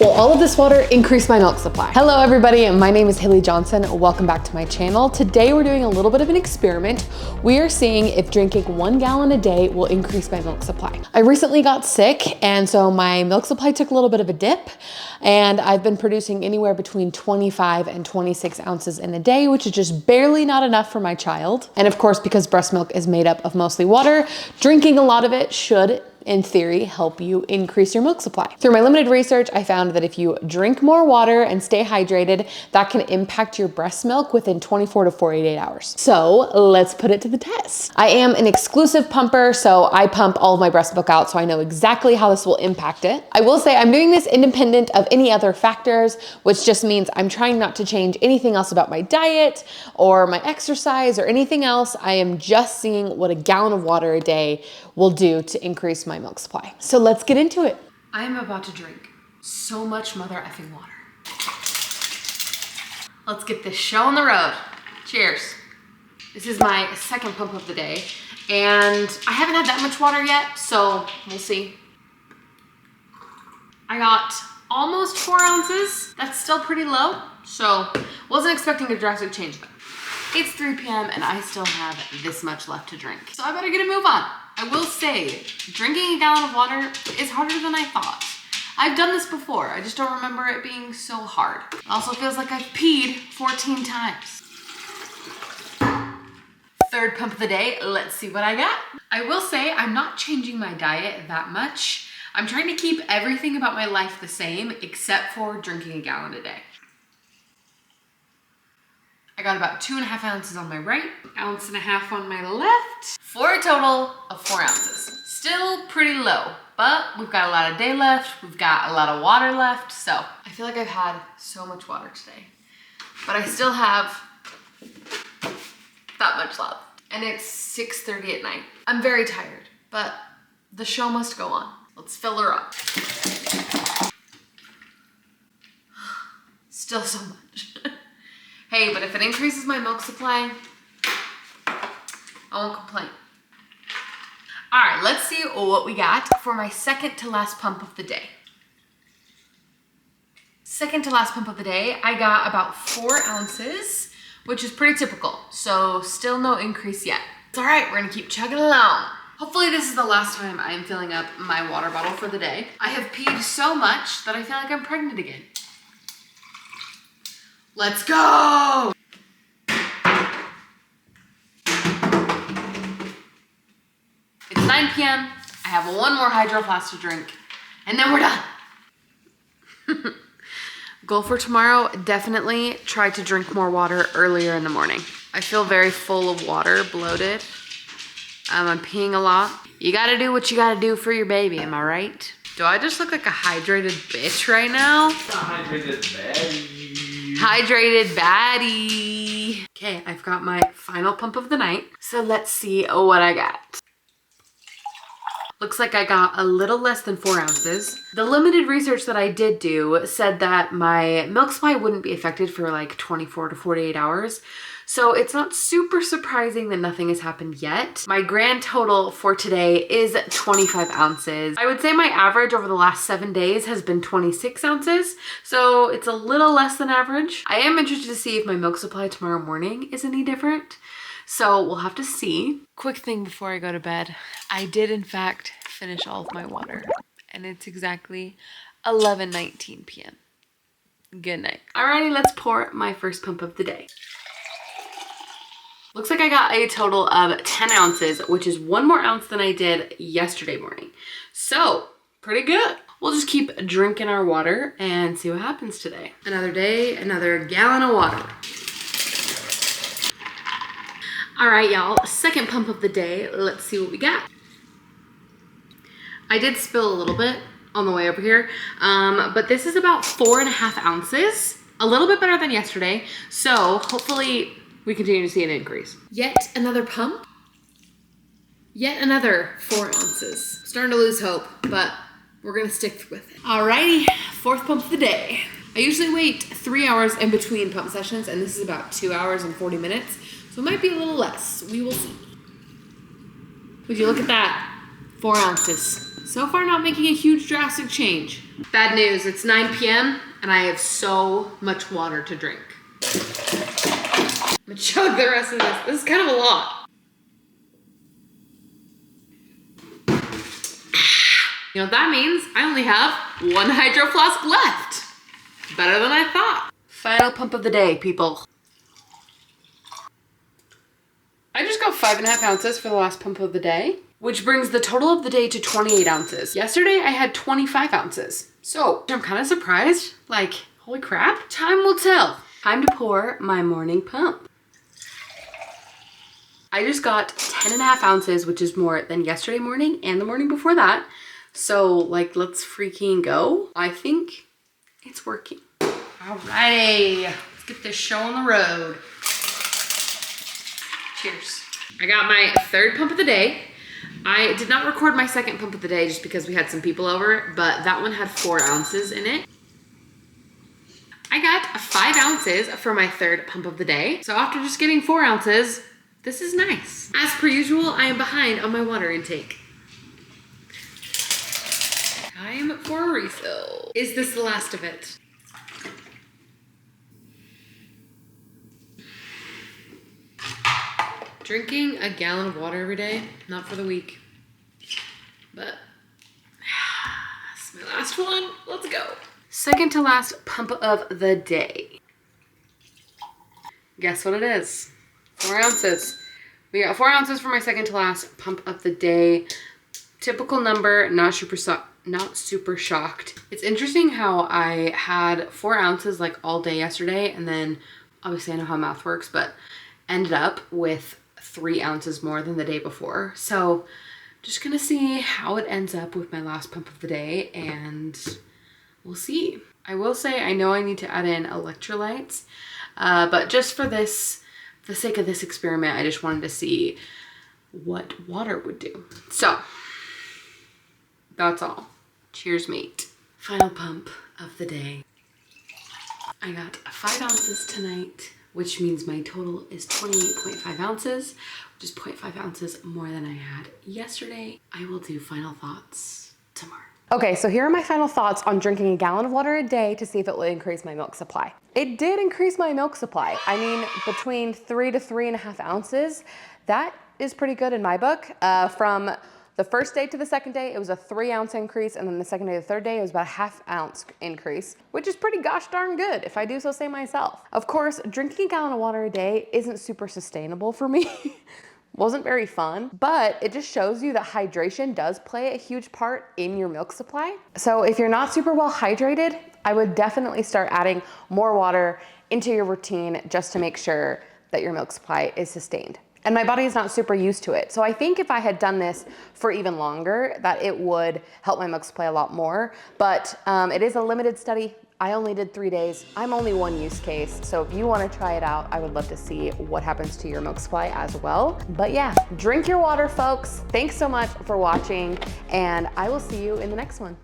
Will all of this water increase my milk supply? Hello everybody, my name is Haley Johnson. Welcome back to my channel. Today we're doing a little bit of an experiment. We are seeing if drinking 1 gallon a day will increase my milk supply. I recently got sick and so my milk supply took a little bit of a dip and I've been producing anywhere between 25 and 26 ounces in a day, which is just barely not enough for my child. And of course, because breast milk is made up of mostly water, drinking a lot of it should, in theory, help you increase your milk supply. Through my limited research, I found that if you drink more water and stay hydrated, that can impact your breast milk within 24 to 48 hours. So let's put it to the test. I am an exclusive pumper, so I pump all of my breast milk out, so I know exactly how this will impact it. I will say I'm doing this independent of any other factors, which just means I'm trying not to change anything else about my diet or my exercise or anything else. I am just seeing what a gallon of water a day will do to increase my milk supply. So let's get into it. I am about to drink so much mother effing water. Let's get this show on the road. Cheers. This is my second pump of the day and I haven't had that much water yet, so we'll see. I got almost 4 ounces. That's still pretty low, so wasn't expecting a drastic change though. It's 3 p.m. and I still have this much left to drink, so I better get a move on. I will say, drinking a gallon of water is harder than I thought. I've done this before, I just don't remember it being so hard. It also feels like I've peed 14 times. Third pump of the day, let's see what I got. I will say, I'm not changing my diet that much. I'm trying to keep everything about my life the same, except for drinking a gallon a day. I got about 2.5 ounces on my right, 1.5 ounces on my left, for a total of 4 ounces. Still pretty low, but we've got a lot of day left, we've got a lot of water left, so I feel like I've had so much water today, but I still have that much left, and it's 6:30 at night. I'm very tired, but the show must go on. Let's fill her up. Still so much. Hey, but if it increases my milk supply, I won't complain. All right, let's see what we got for my second to last pump of the day. Second to last pump of the day, I got about 4 ounces, which is pretty typical. So still no increase yet. It's all right, we're gonna keep chugging along. Hopefully this is the last time I am filling up my water bottle for the day. I have peed so much that I feel like I'm pregnant again. Let's go! It's 9 p.m. I have one more Hydro Flask to drink, and then we're done. Goal for tomorrow, definitely try to drink more water earlier in the morning. I feel very full of water, bloated. I'm peeing a lot. You gotta do what you gotta do for your baby, am I right? Do I just look like a hydrated bitch right now? It's a hydrated baddie. Hydrated baddie. Okay, I've got my final pump of the night. So let's see what I got. Looks like I got a little less than 4 ounces. The limited research that I did do said that my milk supply wouldn't be affected for like 24 to 48 hours. So it's not super surprising that nothing has happened yet. My grand total for today is 25 ounces. I would say my average over the last 7 days has been 26 ounces. So it's a little less than average. I am interested to see if my milk supply tomorrow morning is any different. So we'll have to see. Quick thing before I go to bed. I did in fact finish all of my water and it's exactly 11:19 p.m. Good night. Alrighty, let's pour my first pump of the day. Looks like I got a total of 10 ounces, which is 1 more ounce than I did yesterday morning. So pretty good. We'll just keep drinking our water and see what happens today. Another day, another gallon of water. All right, y'all, second pump of the day. Let's see what we got. I did spill a little bit on the way over here, but this is about 4.5 ounces, a little bit better than yesterday. So hopefully we continue to see an increase. Yet another pump, yet another 4 ounces. Starting to lose hope, but we're gonna stick with it. Alrighty, fourth pump of the day. I usually wait 3 hours in between pump sessions, and this is about 2 hours and 40 minutes. So it might be a little less, we will see. Would you look at that? 4 ounces, So far not making a huge drastic change. Bad news, it's 9 p.m. and I have so much water to drink. I'm gonna chug the rest of this. This is kind of a lot. You know what that means? I only have 1 hydro flask left. Better than I thought. Final pump of the day, people. I just got 5.5 ounces for the last pump of the day, which brings the total of the day to 28 ounces. Yesterday, I had 25 ounces. So I'm kind of surprised. Like, holy crap. Time will tell. Time to pour my morning pump. I just got 10.5 ounces, which is more than yesterday morning and the morning before that. So like, let's freaking go. I think it's working. Alrighty, let's get this show on the road. Cheers. I got my 3rd pump of the day. I did not record my 2nd pump of the day just because we had some people over, but that one had 4 ounces in it. I got 5 ounces for my 3rd pump of the day. So after just getting 4 ounces, this is nice. As per usual, I am behind on my water intake. Time for a refill. Is this the last of it? Drinking a gallon of water every day, not for the weak. But that's my last one. Let's go. 2nd to last pump of the day. Guess what it is? 4 ounces. We got 4 ounces for my 2nd to last pump of the day. Typical number, not super shocked. It's interesting how I had 4 ounces like all day yesterday, and then obviously I know how math works, but ended up with 3 ounces more than the day before. So just gonna see how it ends up with my last pump of the day, and we'll see. I will say I know I need to add in electrolytes, but just for the sake of this experiment, I just wanted to see what water would do. So that's all. Cheers, mate. Final pump of the day. I got 5 ounces tonight, which means my total is 28.5 ounces, which is 0.5 ounces more than I had yesterday. I will do final thoughts tomorrow. Okay, so here are my final thoughts on drinking a gallon of water a day to see if it will increase my milk supply. It did increase my milk supply. I mean, between 3 to 3.5 ounces, that is pretty good in my book. From the first day to the 2nd day, it was a 3 ounce increase, and then the 2nd day to the 3rd day, it was about a 1/2 ounce increase, which is pretty gosh darn good, if I do so say myself. Of course, drinking a gallon of water a day isn't super sustainable for me. Wasn't very fun, but it just shows you that hydration does play a huge part in your milk supply. So if you're not super well hydrated, I would definitely start adding more water into your routine just to make sure that your milk supply is sustained. And my body is not super used to it. So I think if I had done this for even longer, that it would help my milk supply a lot more. But it is a limited study. I only did 3 days. I'm only one use case. So if you want to try it out, I would love to see what happens to your milk supply as well. But yeah, drink your water, folks. Thanks so much for watching, and I will see you in the next one.